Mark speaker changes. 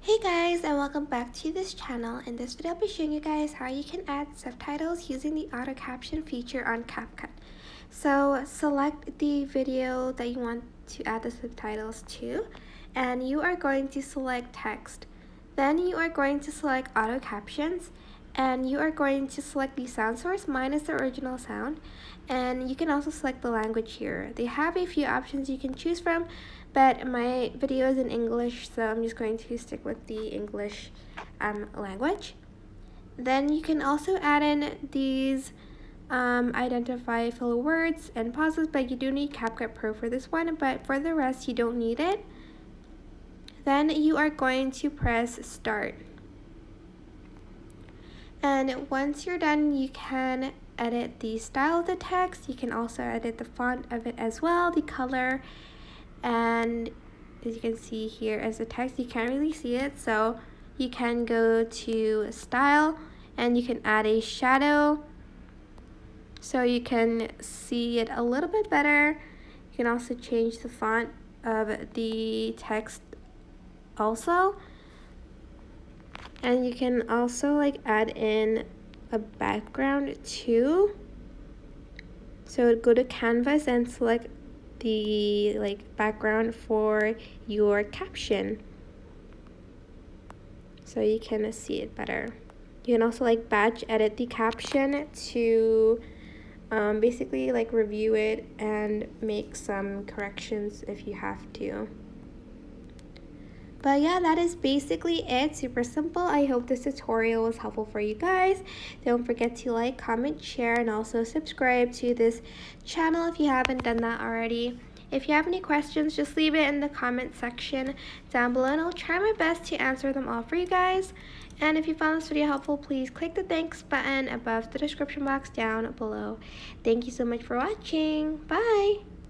Speaker 1: Hey guys, and welcome back to this channel. In this video I'll be showing you guys how you can add subtitles using the auto caption feature on CapCut. So select the video that you want to add the subtitles to, and you are going to select text. Then you are going to select auto captions, and you are going to select the sound source. Mine is the original sound, and you can also select the language here. They have a few options you can choose from, but my video is in English, so I'm just going to stick with the English language. Then you can also add in these identify filler words and pauses, but you do need CapCut Pro for this one, but for the rest you don't need it. Then you are going to press start. And once you're done, you can edit the style of the text. You can also edit the font of it as well, the color, and as you can see here as the text, you can't really see it, so you can go to style and you can add a shadow so you can see it a little bit better. You can also change the font of the text also, and you can also add in a background too. So go to canvas and select the background for your caption so you can see it better. You can also batch edit the caption to basically review it and make some corrections if you have to. But yeah, that is basically it. Super simple. I hope this tutorial was helpful for you guys. Don't forget to like, comment, share, and also subscribe to this channel if you haven't done that already. If you have any questions, just leave it in the comment section down below, and I'll try my best to answer them all for you guys. And if you found this video helpful, please click the thanks button above the description box down below. Thank you so much for watching. Bye!